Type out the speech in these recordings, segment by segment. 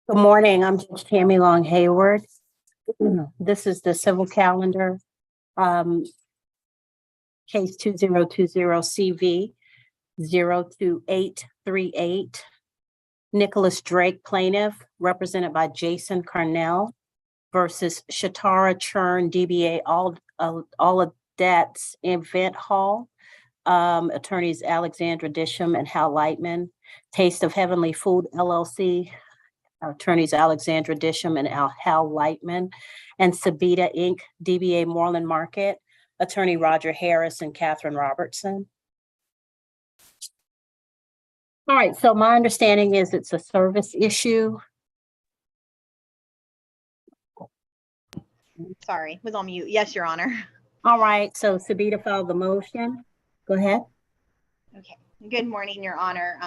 Good morning. I'm Judge Tammy Long Hayward. This is the civil calendar, case 2020CV 02838. Nicholas Drake plaintiff, represented by Jason Carnell, versus Shatara Churn, DBA All of That's Event Hall. Attorneys Alexandra Disham and Hal Lightman. Taste of Heavenly Food LLC. Attorneys Alexandra Disham and Hal Lightman, and Sabita Inc., DBA Moreland Market, Attorney Roger Harris and Catherine Robertson. All right, so my understanding is it's a service issue. Sorry, was on mute. Yes, Your Honor. All right, so Sabita filed the motion. Go ahead. Okay. Good morning, Your Honor.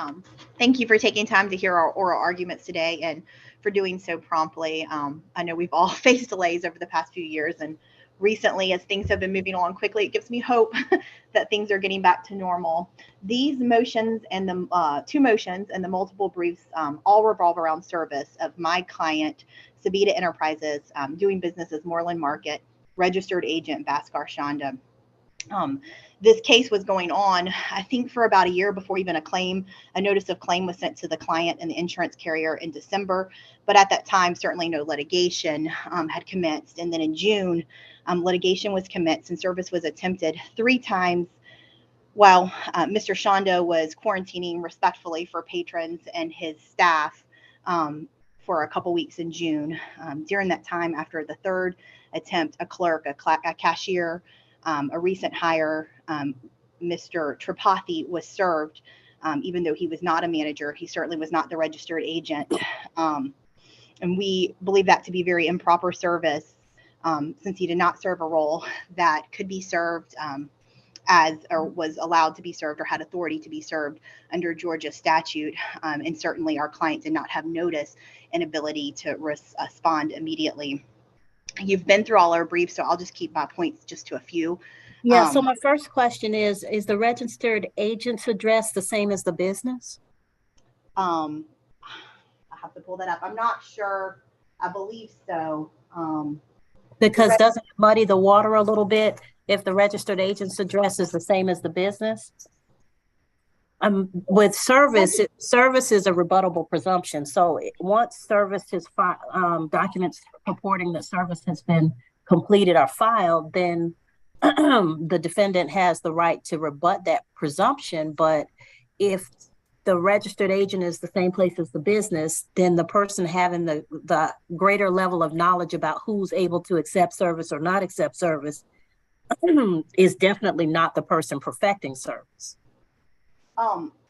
Thank you for taking time to hear our oral arguments today and for doing so promptly. I know we've all faced delays over the past few years, and recently, as things have been moving along quickly, it gives me hope that things are getting back to normal. These motions and the two motions and the multiple briefs all revolve around service of my client, Sabita Enterprises, doing business as Moreland Market, registered agent Bhaskar Chanda. This case was going on, I think, for about a year before even a notice of claim was sent to the client and the insurance carrier in December. But at that time, certainly no litigation had commenced. And then in June, litigation was commenced and service was attempted 3 times while Mr. Chanda was quarantining respectfully for patrons and his staff for a couple weeks in June. During that time, after the 3rd attempt, a clerk, a cashier, a recent hire, Mr. Tripathi, was served, even though he was not a manager. He certainly was not the registered agent. And we believe that to be very improper service, since he did not serve a role that could be served or was allowed to be served or had authority to be served under Georgia statute. And certainly our client did not have notice and ability to respond immediately. You've been through all our briefs, so I'll just keep my points just to a few. Yeah, so my first question is the registered agent's address the same as the business? I have to pull that up. I'm not sure. I believe so. Because doesn't it muddy the water a little bit if the registered agent's address is the same as the business? With service is a rebuttable presumption. So once service is documents purporting that service has been completed are filed, then the defendant has the right to rebut that presumption. But if the registered agent is the same place as the business, then the person having the greater level of knowledge about who's able to accept service or not accept service is definitely not the person perfecting service.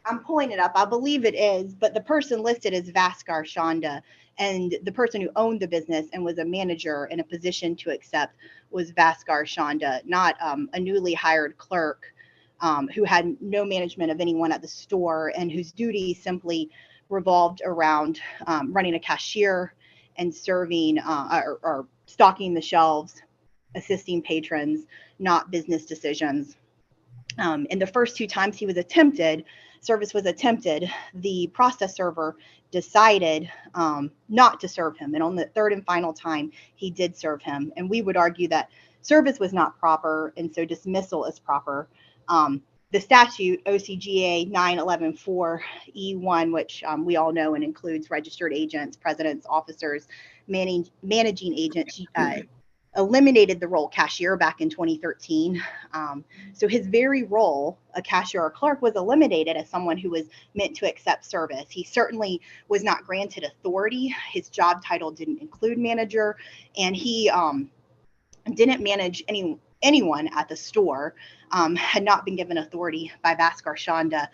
I'm pulling it up. I believe it is, but the person listed as Bhaskar Chanda, and the person who owned the business and was a manager in a position to accept was Bhaskar Chanda, not a newly hired clerk who had no management of anyone at the store and whose duties simply revolved around running a cashier and serving or stocking the shelves, assisting patrons, not business decisions. And the first 2 times service was attempted, the process server decided not to serve him. And on the 3rd and final time, he did serve him. And we would argue that service was not proper, and so dismissal is proper. The statute, OCGA 911-4E1, which we all know and includes registered agents, presidents, officers, managing agents, eliminated the role cashier back in 2013. So his very role, a cashier or clerk, was eliminated as someone who was meant to accept service. He certainly was not granted authority. His job title didn't include manager, and he didn't manage anyone at the store, had not been given authority by Bhaskar Chanda.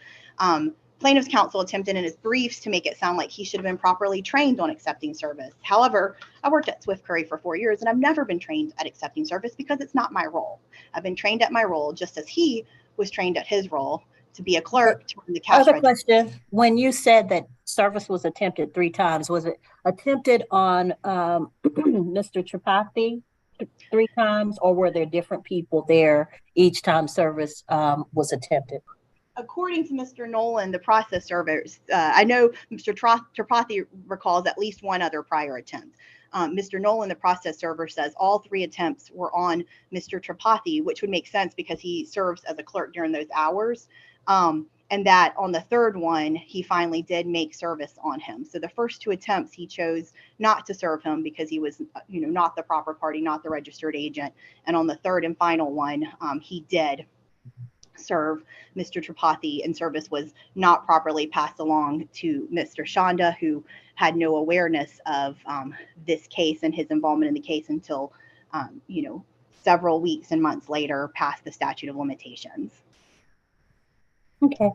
Plaintiff's counsel attempted in his briefs to make it sound like he should have been properly trained on accepting service. However, I worked at Swift Curry for 4 years, and I've never been trained at accepting service because it's not my role. I've been trained at my role just as he was trained at his role to be a clerk, to run the cash register. Other question, when you said that service was attempted 3 times, was it attempted on Mr. Tripathi 3 times, or were there different people there each time service was attempted? according to Mr. Nolan, the process servers, I know Mr. Tripathi recalls at least one other prior attempt. Mr. Nolan, the process server, says all 3 attempts were on Mr. Tripathi, which would make sense because he serves as a clerk during those hours. And that on the 3rd one, he finally did make service on him. So the first 2 attempts, he chose not to serve him because he was, not the proper party, not the registered agent. And on the 3rd and final one, he did serve Mr. Tripathi, and service was not properly passed along to Mr. Shanda, who had no awareness of this case and his involvement in the case until, several weeks and months later, past the statute of limitations. Okay.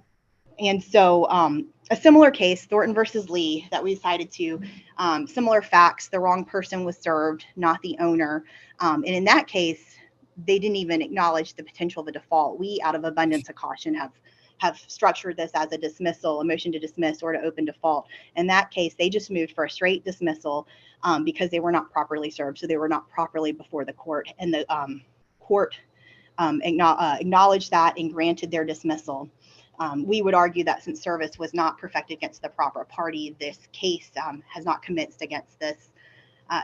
And so a similar case, Thornton versus Lee, that we cited to, similar facts, the wrong person was served, not the owner. And in that case, they didn't even acknowledge the potential of a default. We, out of abundance of caution, have structured this as a dismissal, a motion to dismiss or to open default. In that case, they just moved for a straight dismissal because they were not properly served. So they were not properly before the court. And the court acknowledged that and granted their dismissal. We would argue that since service was not perfected against the proper party, this case has not commenced against this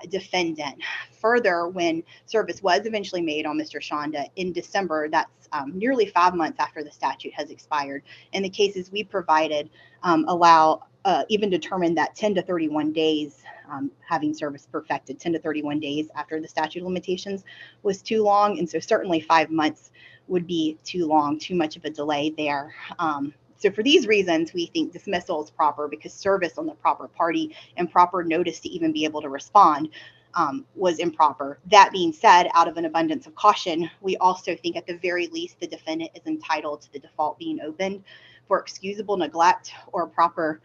defendant. Further, when service was eventually made on Mr. Shanda in December, that's nearly 5 months after the statute has expired. And the cases we provided allow even determine that 10 to 31 days having service perfected, 10 to 31 days after the statute of limitations was too long. And so certainly 5 months would be too long, too much of a delay there. So for these reasons, we think dismissal is proper because service on the proper party and proper notice to even be able to respond was improper. That being said, out of an abundance of caution, we also think at the very least the defendant is entitled to the default being opened for excusable neglect or proper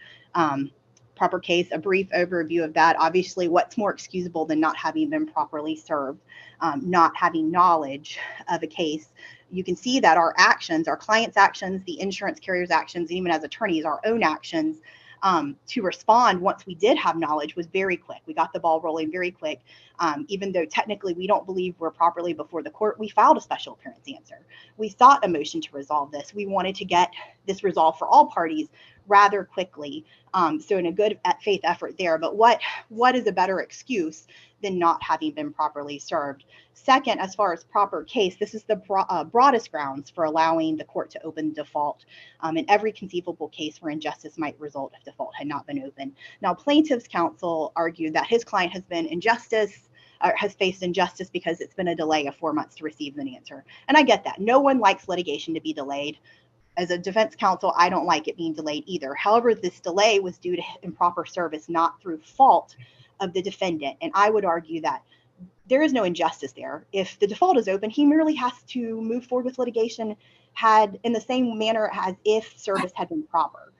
case. A brief overview of that. Obviously, what's more excusable than not having been properly served, not having knowledge of a case? You can see that our actions, our clients' actions, the insurance carrier's actions, and even as attorneys, our own actions to respond once we did have knowledge was very quick. We got the ball rolling very quick. Even though technically we don't believe we're properly before the court, we filed a special appearance answer. We sought a motion to resolve this. We wanted to get this resolved for all parties rather quickly. So in a good faith effort there, but what is a better excuse than not having been properly served? Second, as far as proper case, this is the broadest grounds for allowing the court to open default in every conceivable case where injustice might result if default had not been opened. Now, plaintiff's counsel argued that his client has faced injustice because it's been a delay of 4 months to receive an answer. And I get that. No one likes litigation to be delayed. As a defense counsel, I don't like it being delayed either. However, this delay was due to improper service, not through fault of the defendant. And I would argue that there is no injustice there. If the default is open, he merely has to move forward with litigation in the same manner as if service had been proper.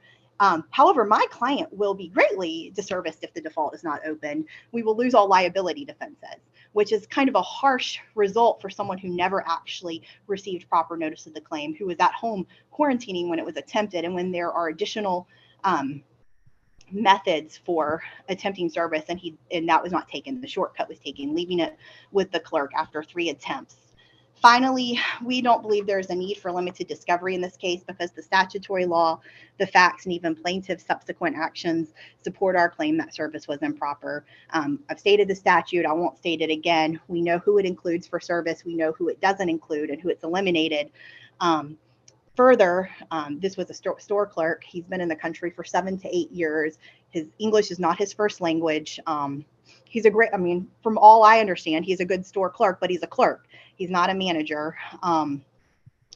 However, my client will be greatly disserviced if the default is not open. We will lose all liability defenses, which is kind of a harsh result for someone who never actually received proper notice of the claim, who was at home quarantining when it was attempted, and when there are additional methods for attempting service, and that was not taken. The shortcut was taken, leaving it with the clerk after 3 attempts. Finally, we don't believe there's a need for limited discovery in this case because the statutory law, the facts, and even plaintiff's subsequent actions support our claim that service was improper. I've stated the statute. I won't state it again. We know who it includes for service. We know who it doesn't include and who it's eliminated. Further, this was a store clerk. He's been in the country for 7 to 8 years. His English is not his first language. He's from all I understand, he's a good store clerk, but he's a clerk. He's not a manager. And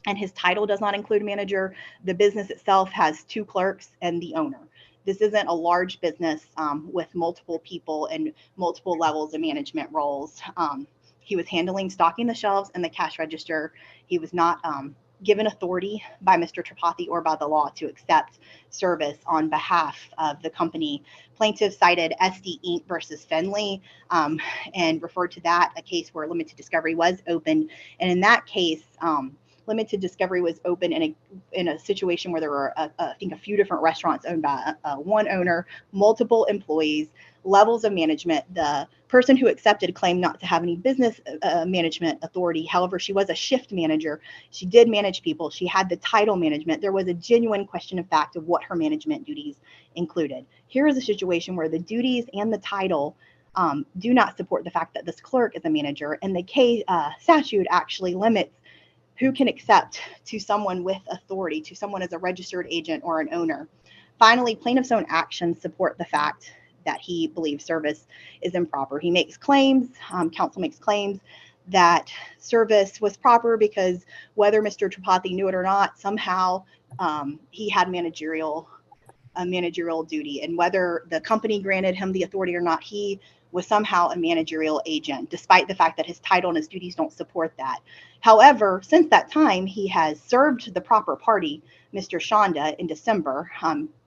his title does not include manager. The business itself has 2 clerks and the owner. This isn't a large business with multiple people and multiple levels of management roles. He was stocking the shelves and the cash register. He was not given authority by Mr. Tripathi or by the law to accept service on behalf of the company. Plaintiff cited SD Inc. versus Finley and referred to that, a case where limited discovery was opened. And in that case, limited discovery was open in a situation where there were, I think, a few different restaurants owned by one owner, multiple employees, levels of management. The person who accepted claimed not to have any business management authority. However, she was a shift manager. She did manage people. She had the title management. There was a genuine question of fact of what her management duties included. Here is a situation where the duties and the title do not support the fact that this clerk is a manager, and the statute actually limits who can accept to someone with authority, to someone as a registered agent or an owner. Finally, plaintiff's own actions support the fact that he believes service is improper. He makes claims, counsel makes claims that service was proper because whether Mr. Tripathi knew it or not, somehow he had managerial duty, and whether the company granted him the authority or not, he was somehow a managerial agent, despite the fact that his title and his duties don't support that. However, since that time, he has served the proper party, Mr. Shonda, in December,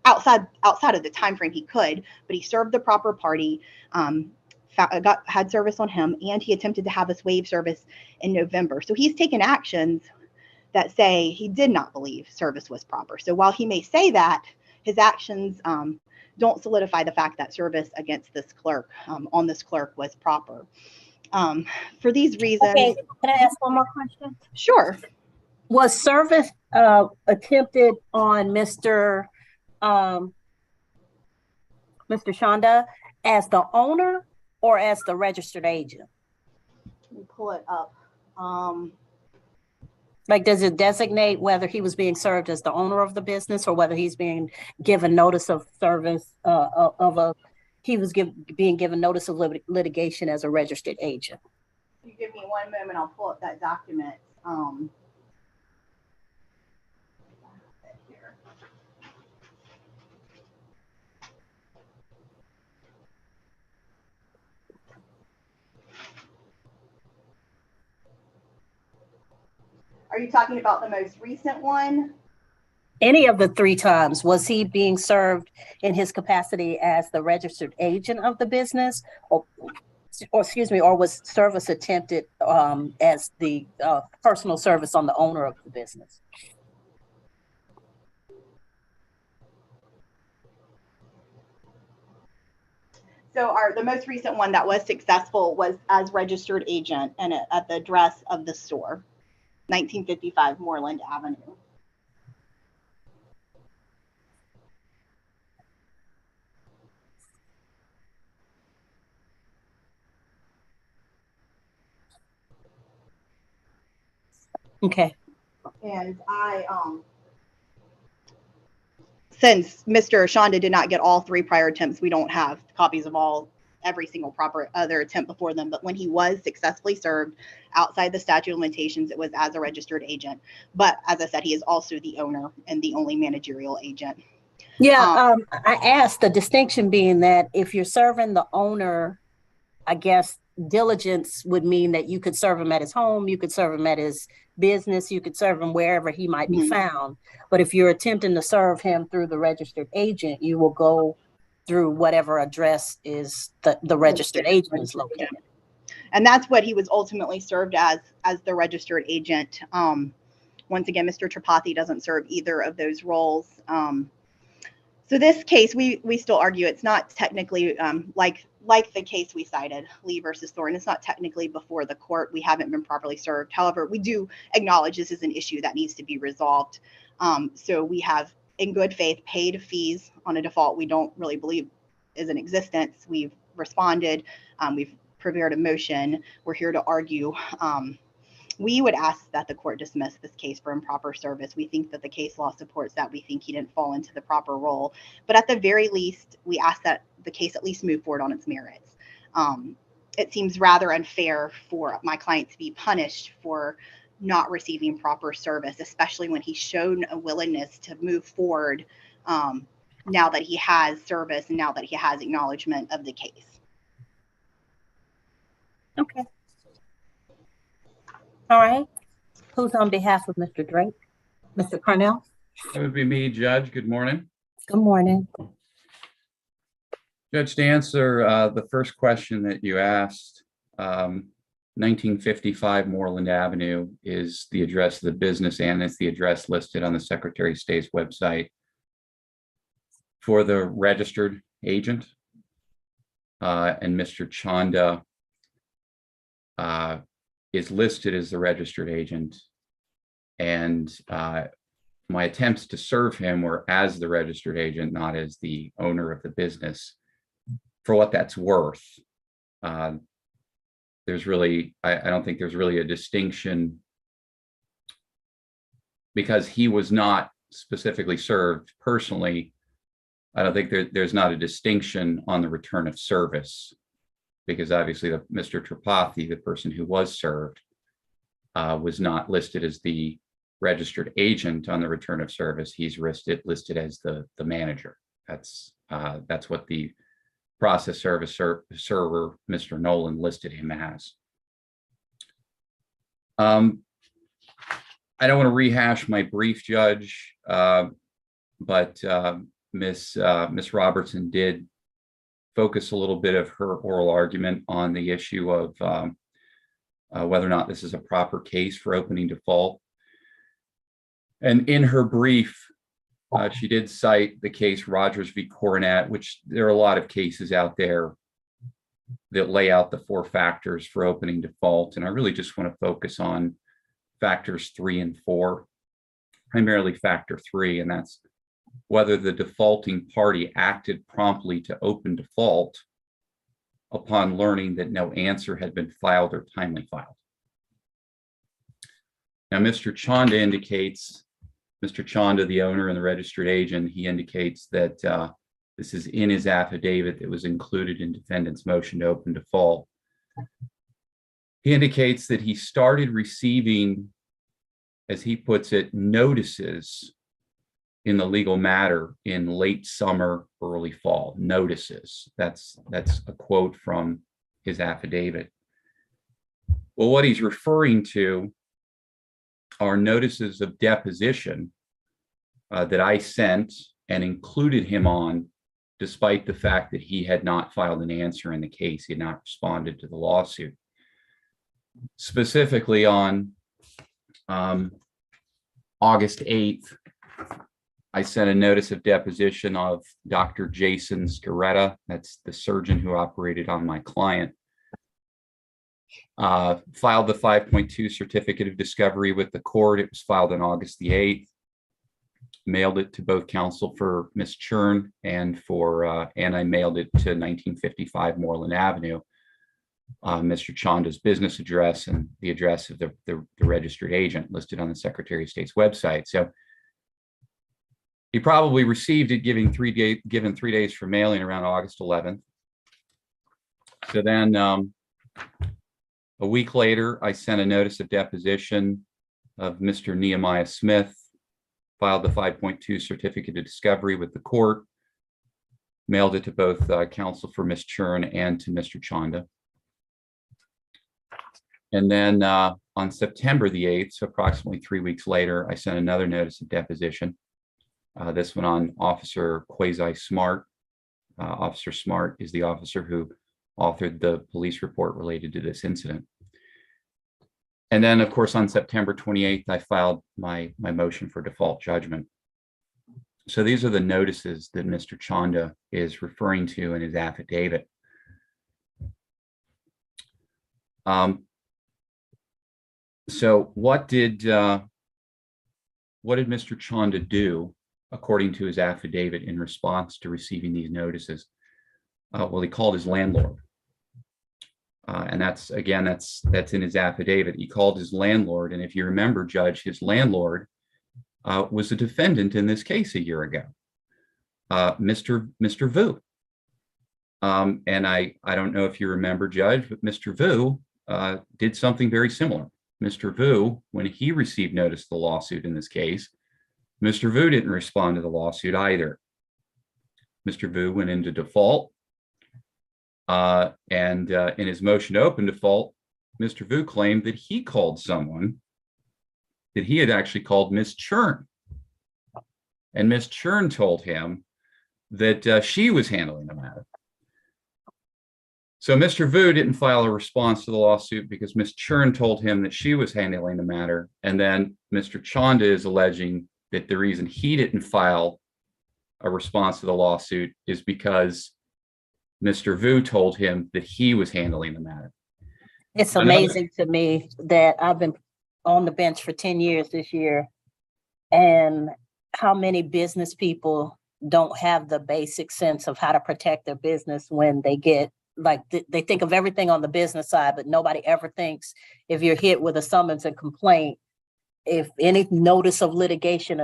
outside of the time frame he could, but he served the proper party, had service on him, and he attempted to have us waive service in November. So he's taken actions that say he did not believe service was proper. So while he may say that, his actions don't solidify the fact that service against this clerk, on this clerk, was proper. For these reasons. Okay, can I ask one more question? Sure. Was service attempted on Mr. Shonda as the owner or as the registered agent? Let me pull it up. Like, does it designate whether he was being served as the owner of the business or whether he's being given notice of service being given notice of litigation as a registered agent? You give me one moment, I'll pull up that document. Are you talking about the most recent one? Any of the 3 times, was he being served in his capacity as the registered agent of the business, or was service attempted as the personal service on the owner of the business? So the most recent one that was successful was as registered agent and at the address of the store, 1955 Moreland Avenue. Okay. And since Mr. Shonda did not get all 3 prior attempts, we don't have copies of every single proper other attempt before them. But when he was successfully served outside the statute of limitations, it was as a registered agent. But as I said, he is also the owner and the only managerial agent. Yeah, I asked, the distinction being that if you're serving the owner, I guess diligence would mean that you could serve him at his home, you could serve him at his business, you could serve him wherever he might be found. But if you're attempting to serve him through the registered agent, you will go through whatever address is the registered agent is located. And that's what he was ultimately served as the registered agent. Once again, Mr. Tripathi doesn't serve either of those roles. So this case, we still argue it's not technically like the case we cited, Lee versus Thorne. It's not technically before the court. We haven't been properly served. However, we do acknowledge this is an issue that needs to be resolved. So we have, in good faith, paid fees on a default we don't really believe is in existence. We've responded. We've prepared a motion. We're here to argue. We would ask that the court dismiss this case for improper service. We think that the case law supports that. We think he didn't fall into the proper role. But at the very least, we ask that the case at least move forward on its merits. It seems rather unfair for my client to be punished for not receiving proper service, especially when he's shown a willingness to move forward now that he has service and now that he has acknowledgement of the case. Okay. All right. Who's on behalf of Mr. Drake? Mr. Cornell? That would be me, Judge. Good morning. Good morning. Judge, to answer the first question that you asked, 1955 Moreland Avenue is the address of the business, and it's the address listed on the Secretary of State's website for the registered agent. And Mr. Chanda is listed as the registered agent. And my attempts to serve him were as the registered agent, not as the owner of the business. For what that's worth, there's really, I don't think there's really a distinction, because he was not specifically served personally. I don't think there's not a distinction on the return of service, because obviously Mr. Tripathi, the person who was served, was not listed as the registered agent on the return of service. He's listed as the manager. That's what the process service server, Mr. Nolan, listed him as. I don't want to rehash my brief, Judge, but Miss Robertson did focus a little bit of her oral argument on the issue of whether or not this is a proper case for opening default. And in her brief, she did cite the case Rogers v. Coronet, which there are a lot of cases out there that lay out the 4 factors for opening default. And I really just want to focus on factors 3 and 4, primarily factor 3, and that's whether the defaulting party acted promptly to open default upon learning that no answer had been filed or timely filed. Now, Mr. Chanda, the owner and the registered agent, he indicates that this is in his affidavit that was included in defendant's motion to open default. He indicates that he started receiving, as he puts it, notices in the legal matter in late summer, early fall. Notices. That's a quote from his affidavit. Well, what he's referring to are notices of deposition that I sent and included him on, despite the fact that he had not filed an answer in the case. He had not responded to the lawsuit. Specifically on August 8th, I sent a notice of deposition of Dr. Jason Scaretta. That's the surgeon who operated on my client. Filed the 5.2 certificate of discovery with the court. It was filed on August the 8th. Mailed it to both counsel for Ms. Churn and I mailed it to 1955 Moreland Avenue, Mr. Chanda's business address and the address of the registered agent listed on the Secretary of State's website. So he probably received it given 3 days for mailing around August 11th. So then a week later, I sent a notice of deposition of Mr. Nehemiah Smith, filed the 5.2 certificate of discovery with the court, mailed it to both counsel for Ms. Churn and to Mr. Chanda. And then on September the 8th, so approximately 3 weeks later, I sent another notice of deposition. This one on Officer Quasi Smart. Officer Smart is the officer who authored the police report related to this incident. And then, of course, on September 28th, I filed my motion for default judgment. So these are the notices that Mr. Chanda is referring to in his affidavit. So what did Mr. Chanda do, according to his affidavit, in response to receiving these notices? Well, he called his landlord. And that's in his affidavit. He called his landlord. And if you remember, Judge, his landlord was a defendant in this case a year ago, Mr. Vu. And I don't know if you remember, Judge, but Mr. Vu did something very similar. Mr. Vu, when he received notice of the lawsuit in this case, Mr. Vu didn't respond to the lawsuit either. Mr. Vu went into default. And in his motion to open default, Mr. Vu claimed that he called someone, that he had actually called Ms. Churn. And Ms. Churn told him that she was handling the matter. So Mr. Vu didn't file a response to the lawsuit because Ms. Churn told him that she was handling the matter. And then Mr. Chanda is alleging that the reason he didn't file a response to the lawsuit is because Mr. Vu told him that he was handling the matter. It's amazing to me that I've been on the bench for 10 years this year, and how many business people don't have the basic sense of how to protect their business when they get, like, they think of everything on the business side, but nobody ever thinks if you're hit with a summons and complaint, if any notice of litigation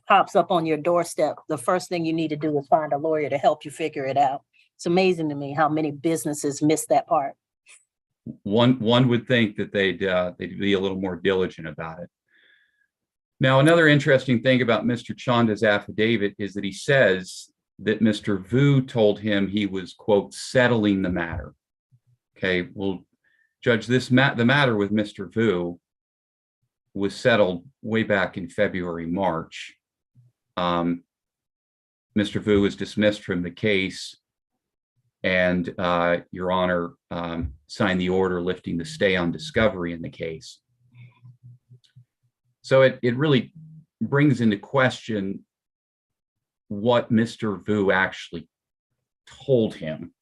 pops up on your doorstep, the first thing you need to do is find a lawyer to help you figure it out. It's amazing to me how many businesses miss that part. One would think that they'd be a little more diligent about it. Now, another interesting thing about Mr. Chanda's affidavit is that he says that Mr. Vu told him he was, quote, settling the matter. Okay, well, Judge, the matter with Mr. Vu was settled way back in February, March. Mr. Vu was dismissed from the case, and Your Honor signed the order lifting the stay on discovery in the case. So it really brings into question what Mr. Vu actually told him.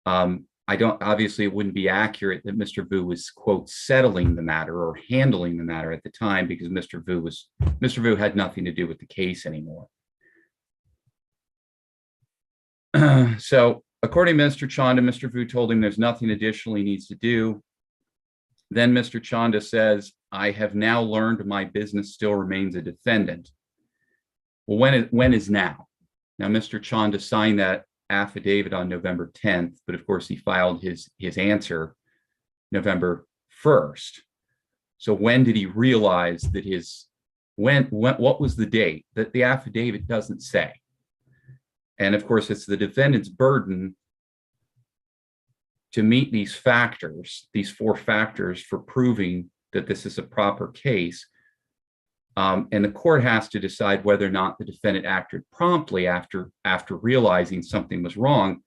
Obviously it wouldn't be accurate that Mr. Vu was, quote, settling the matter or handling the matter at the time, because Mr. Vu had nothing to do with the case anymore. So according to Mr. Chanda, Mr. Vu told him there's nothing additional he needs to do. Then Mr. Chanda says, I have now learned my business still remains a defendant. Well, when is now? Now, Mr. Chanda signed that affidavit on November 10th, but of course he filed his answer November 1st. So when did he realize that what was the date? That the affidavit doesn't say. And of course, it's the defendant's burden to meet these factors, these 4 factors for proving that this is a proper case. And the court has to decide whether or not the defendant acted promptly after realizing something was wrong.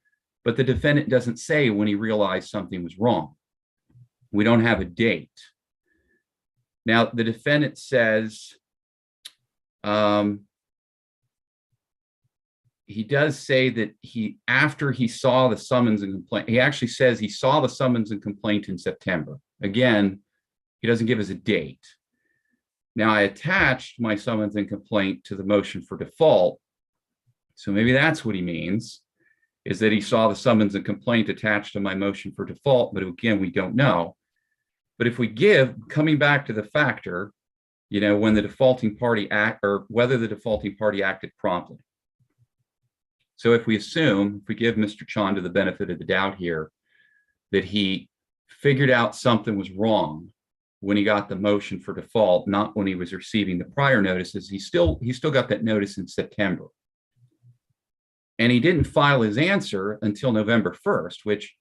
But the defendant doesn't say when he realized something was wrong. We don't have a date. Now, the defendant says, he does say that after he saw the summons and complaint, he actually says he saw the summons and complaint in September. Again, he doesn't give us a date. Now, I attached my summons and complaint to the motion for default. So maybe that's what he means, is that he saw the summons and complaint attached to my motion for default. But again, we don't know. But if we coming back to the factor, when the defaulting party or whether the defaulting party acted promptly. So if we give Mr. Chanda the benefit of the doubt here, that he figured out something was wrong when he got the motion for default, not when he was receiving the prior notices, he still got that notice in September. And he didn't file his answer until November 1st, which,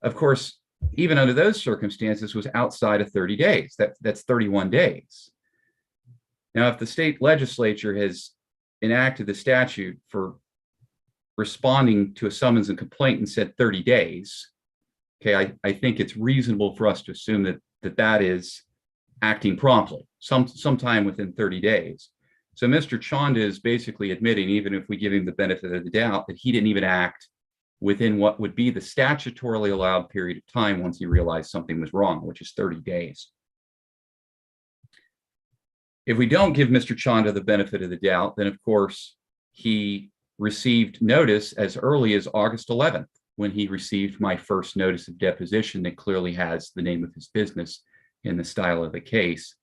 of course, even under those circumstances, was outside of 30 days. That's 31 days. Now, if the state legislature has enacted the statute for responding to a summons and complaint and said 30 days, okay, I think it's reasonable for us to assume that is acting promptly, sometime within 30 days. So Mr. Chanda is basically admitting, even if we give him the benefit of the doubt, that he didn't even act within what would be the statutorily allowed period of time once he realized something was wrong, which is 30 days. If we don't give Mr. Chanda the benefit of the doubt, then of course he received notice as early as August 11th, when he received my first notice of deposition that clearly has the name of his business in the style of the case.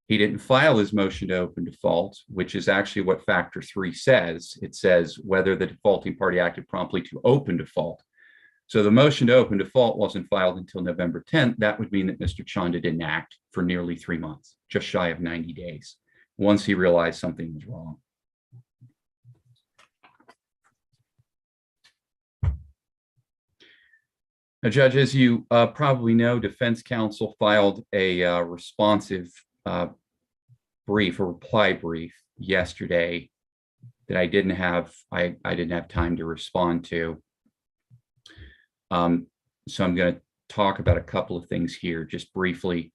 He didn't file his motion to open default, which is actually what factor 3 says. It says whether the defaulting party acted promptly to open default. So the motion to open default wasn't filed until November 10th. That would mean that Mr. Chanda didn't act for nearly 3 months, just shy of 90 days, once he realized something was wrong. Now, Judge, as you probably know, defense counsel filed a responsive brief, a reply brief yesterday that I didn't have time to respond to. So I'm going to talk about a couple of things here just briefly.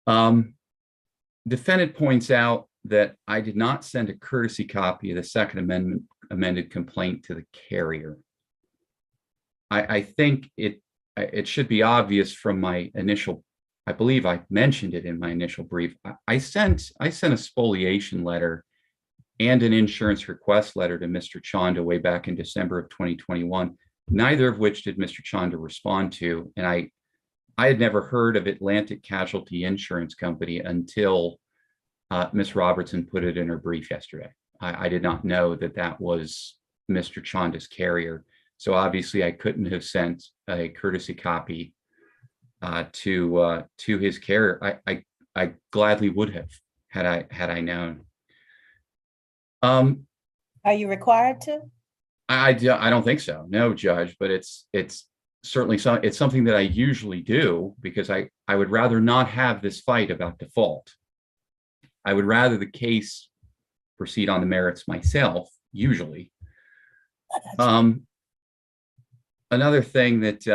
Defendant points out that I did not send a courtesy copy of the Second Amendment amended complaint to the carrier. I think it should be obvious from my initial, I believe I mentioned it in my initial brief. I sent a spoliation letter and an insurance request letter to Mr. Chanda way back in December of 2021, neither of which did Mr. Chanda respond to. And I had never heard of Atlantic Casualty Insurance Company until Ms. Robertson put it in her brief yesterday. I did not know that that was Mr. Chanda's carrier. So obviously I couldn't have sent a courtesy copy to his carrier. I gladly would have had I known. Are you required to? I don't think so. No, Judge, but it's certainly it's something that I usually do because I would rather not have this fight about default. I would rather the case proceed on the merits myself, usually. Another thing that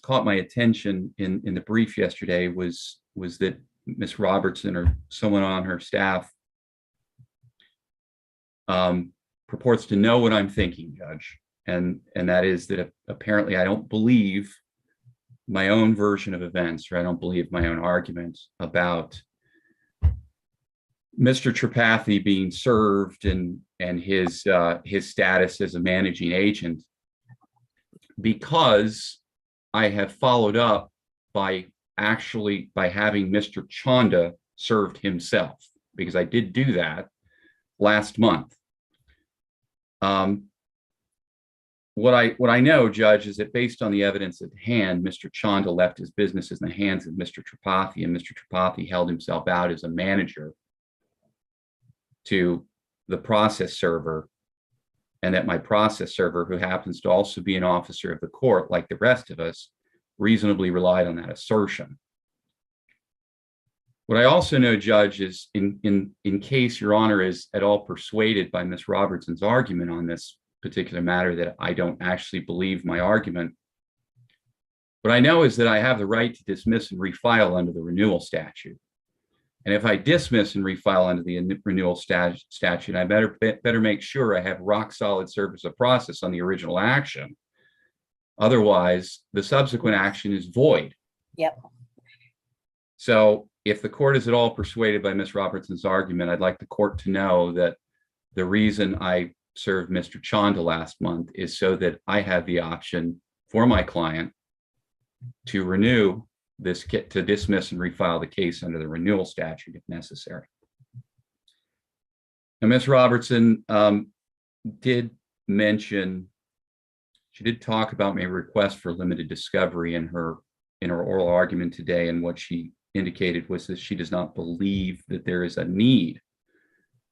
caught my attention in the brief yesterday was that Ms. Robertson or someone on her staff purports to know what I'm thinking, Judge, and that is that apparently I don't believe my own version of events, or I don't believe my own arguments about Mr. Tripathi being served and his status as a managing agent, because I have followed up by having Mr. Chanda served himself, because I did do that last month. What I know, Judge, is that based on the evidence at hand, Mr. Chanda left his business in the hands of Mr. Tripathi, and Mr. Tripathi held himself out as a manager to the process server, and that my process server, who happens to also be an officer of the court like the rest of us, reasonably relied on that assertion. What I also know, Judge, is in case Your Honor is at all persuaded by Ms. Robertson's argument on this particular matter that I don't actually believe my argument, what I know is that I have the right to dismiss and refile under the renewal statute. And if I dismiss and refile under the renewal statute, I better make sure I have rock solid service of process on the original action. Otherwise, the subsequent action is void. Yep. So if the court is at all persuaded by Ms. Robertson's argument, I'd like the court to know that the reason I served Mr. Chanda last month is so that I have the option for my client to renew this kit, to dismiss and refile the case under the renewal statute if necessary. Now, Ms. Robertson did mention, she did talk about my request for limited discovery in her oral argument today, and what she indicated was that she does not believe that there is a need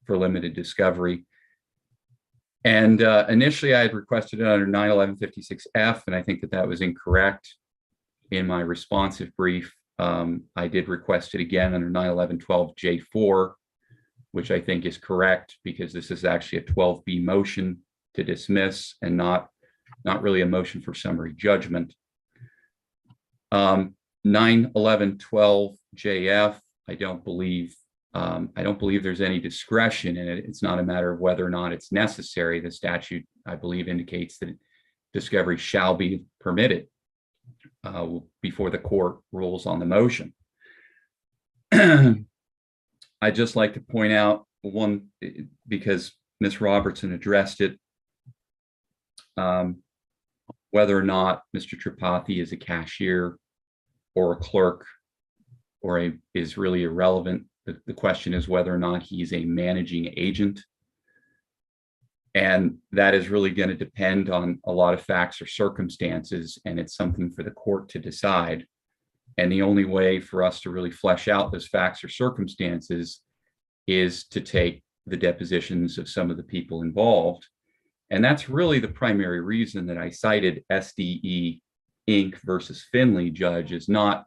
for limited discovery. And initially I had requested it under 91156F, and I think that that was incorrect. In my responsive brief, I did request it again under 91112J4, which I think is correct because this is actually a 12B motion to dismiss and not really a motion for summary judgment. 91112JF, I don't believe there's any discretion in it. It's not a matter of whether or not it's necessary. The statute, I believe, indicates that discovery shall be permitted before the court rules on the motion. I'd just like to point out one, because Ms. Robertson addressed it, whether or not Mr. Tripathi is a cashier or a clerk is really irrelevant. The question is whether or not he's a managing agent. And that is really going to depend on a lot of facts or circumstances, and it's something for the court to decide. And the only way for us to really flesh out those facts or circumstances is to take the depositions of some of the people involved. And that's really the primary reason that I cited SDE Inc. versus Finley, Judge, is not,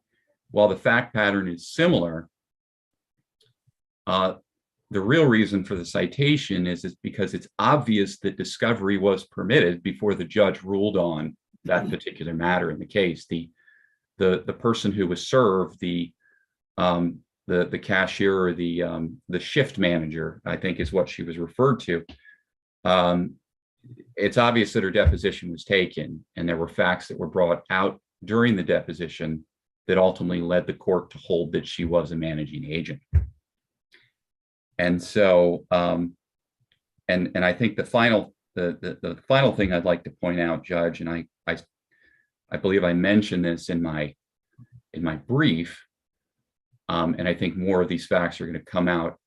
while the fact pattern is similar, the real reason for the citation is because it's obvious that discovery was permitted before the judge ruled on that particular matter in the case. The person who was served, the cashier, or the shift manager, I think is what she was referred to. It's obvious that her deposition was taken, and there were facts that were brought out during the deposition that ultimately led the court to hold that she was a managing agent. And so, and I think the final thing I'd like to point out, Judge, and I believe I mentioned this in my brief, and I think more of these facts are going to come out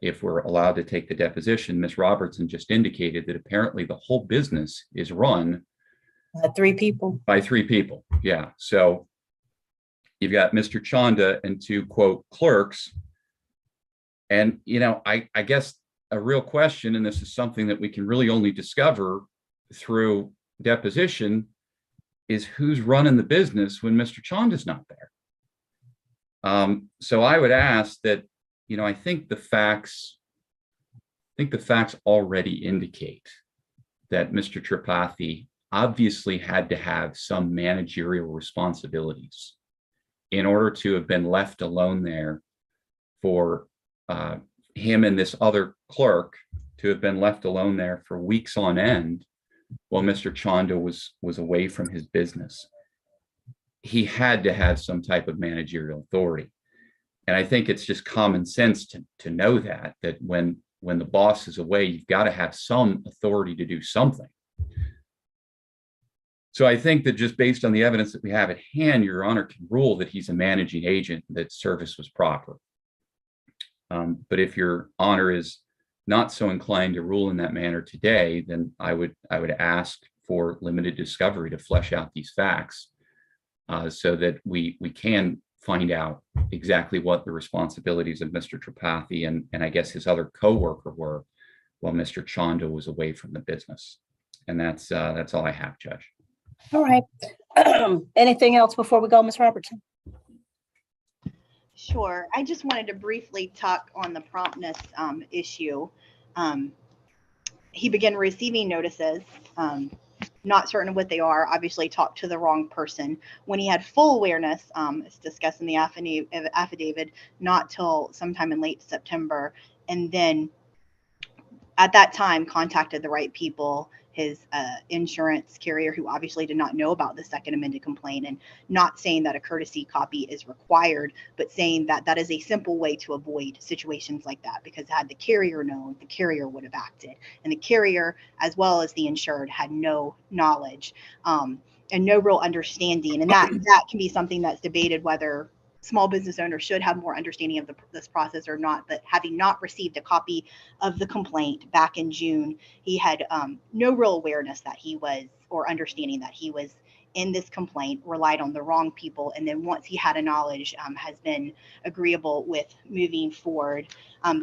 if we're allowed to take the deposition. Ms. Robertson just indicated that apparently the whole business is run by three people. Yeah. So you've got Mr. Chanda and two, quote, clerks. And, I guess a real question, and this is something that we can really only discover through deposition, is who's running the business when Mr. Chanda's not there. So I would ask that, I think the facts already indicate that Mr. Tripathi obviously had to have some managerial responsibilities in order to have been left alone there for him and this other clerk to have been left alone there for weeks on end while Mr. Chanda was away from his business. He had to have some type of managerial authority. And I think it's just common sense to know that when the boss is away, you've got to have some authority to do something. So I think that just based on the evidence that we have at hand, Your Honor can rule that he's a managing agent, that service was proper. But if Your Honor is not so inclined to rule in that manner today, then I would ask for limited discovery to flesh out these facts so that we can find out exactly what the responsibilities of Mr. Tripathi and I guess his other co-worker were while Mr. Chanda was away from the business. And that's all I have, Judge. All right. Anything else before we go, Ms. Robertson? Sure. I just wanted to briefly talk on the promptness issue. He began receiving notices, not certain of what they are, obviously talked to the wrong person. When he had full awareness, it's discussed in the affidavit, not till sometime in late September, and then at that time contacted the right people, his insurance carrier, who obviously did not know about the second amended complaint, and not saying that a courtesy copy is required, but saying that that is a simple way to avoid situations like that, because had the carrier known, the carrier would have acted, and the carrier, as well as the insured, had no knowledge and no real understanding. And that can be something that's debated, whether small business owners should have more understanding of this process or not. But having not received a copy of the complaint back in June, he had no real awareness that he was, or understanding that he was in this complaint, relied on the wrong people. And then once he had a knowledge, has been agreeable with moving forward.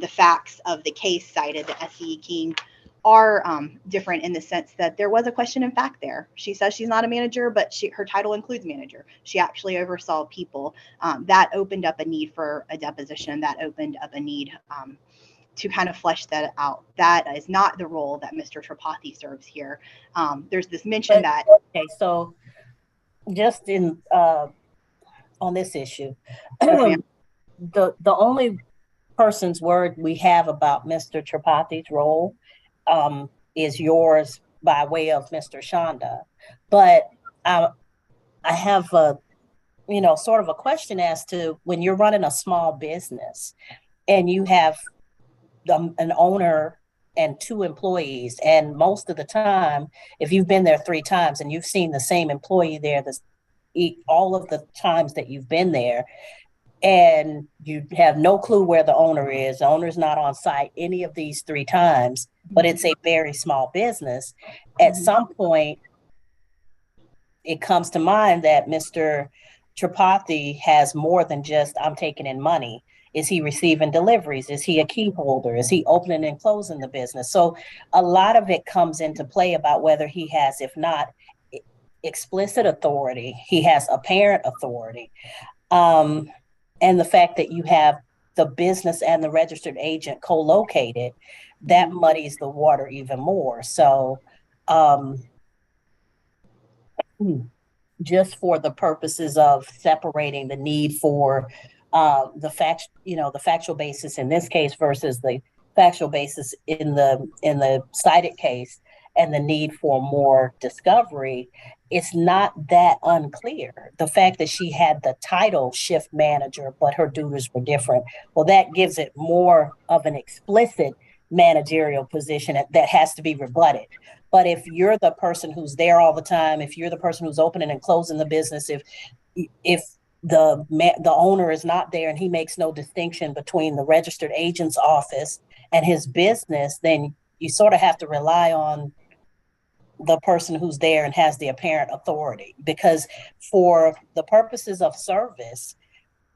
The facts of the case cited, the S.E. King, are different in the sense that there was a question in fact there. She says she's not a manager, but her title includes manager. She actually oversaw people. That opened up a need for a deposition. That opened up a need to kind of flesh that out. That is not the role that Mr. Tripathi serves here. There's this mention that. Okay, so just in on this issue, Yes, the only person's word we have about Mr. Tripathi's role is yours by way of Mr. Chanda. But I have a, sort of a question as to when you're running a small business and you have an owner and two employees, and most of the time, if you've been there 3 times and you've seen the same employee there all of the times that you've been there, and you have no clue where the owner is, the owner's not on site any of these 3 times, but it's a very small business. At some point, it comes to mind that Mr. Tripathi has more than just, I'm taking in money. Is he receiving deliveries? Is he a key holder? Is he opening and closing the business? So a lot of it comes into play about whether he has, if not explicit authority, he has apparent authority. And the fact that you have the business and the registered agent co-located, that muddies the water even more. So just for the purposes of separating the need for the factual basis in this case versus the factual basis in the cited case, and the need for more discovery, it's not that unclear. The fact that she had the title shift manager, but her duties were different, well, that gives it more of an explicit managerial position that has to be rebutted. But if you're the person who's there all the time, if you're the person who's opening and closing the business, if the owner is not there and he makes no distinction between the registered agent's office and his business, then you sort of have to rely on the person who's there and has the apparent authority. Because for the purposes of service,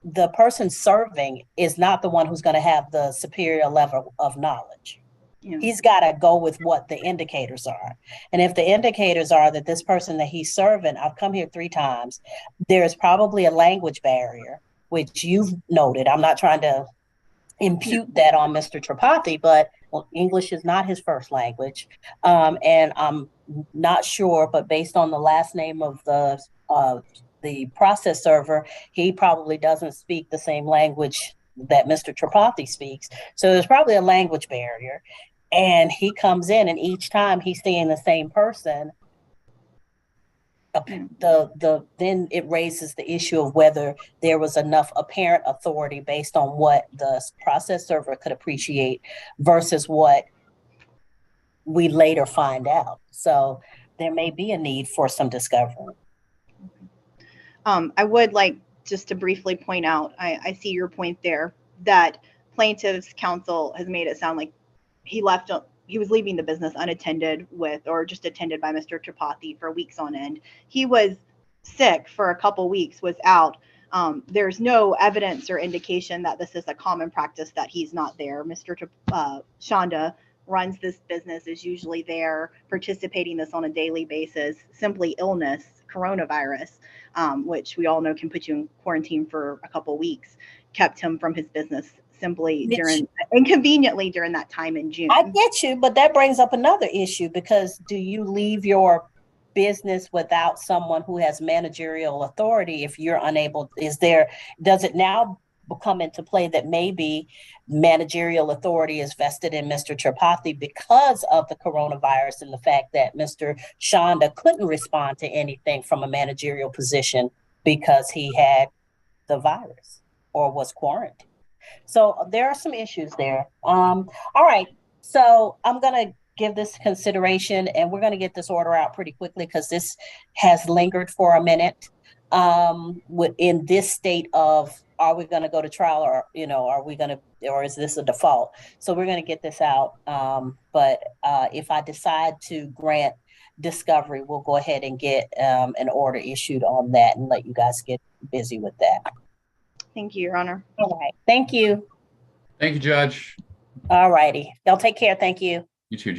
the person serving is not the one who's going to have the superior level of knowledge. Yeah. He's got to go with what the indicators are. And if the indicators are that this person that he's serving, I've come here 3 times, there's probably a language barrier, which you've noted. I'm not trying to impute that on Mr. Tripathi, but English is not his first language. And I'm not sure, but based on the last name of the process server, he probably doesn't speak the same language that Mr. Tripathi speaks. So there's probably a language barrier. And he comes in, and each time he's seeing the same person, then it raises the issue of whether there was enough apparent authority based on what the process server could appreciate versus what we later find out. So there may be a need for some discovery. I would like just to briefly point out, I see your point there, that plaintiff's counsel has made it sound like he was leaving the business unattended with, or just attended by Mr. Tripathi for weeks on end. He was sick for a couple weeks, was out. There's no evidence or indication that this is a common practice that he's not there. Mr. Shonda runs this business, is usually there participating this on a daily basis. Simply illness, coronavirus, which we all know can put you in quarantine for a couple weeks, kept him from his business inconveniently during that time in June. I get you, but that brings up another issue, because do you leave your business without someone who has managerial authority if you're unable? Does it now come into play that maybe managerial authority is vested in Mr. Tripathi because of the coronavirus and the fact that Mr. Shonda couldn't respond to anything from a managerial position because he had the virus or was quarantined? So there are some issues there. All right. So I'm going to give this consideration, and we're going to get this order out pretty quickly because this has lingered for a minute. In this state of, are we going to go to trial, or, or is this a default? So we're going to get this out. But if I decide to grant discovery, we'll go ahead and get an order issued on that and let you guys get busy with that. Thank you, Your Honor. All right. Thank you. Thank you, Judge. All righty. Y'all take care. Thank you. You too, Judge.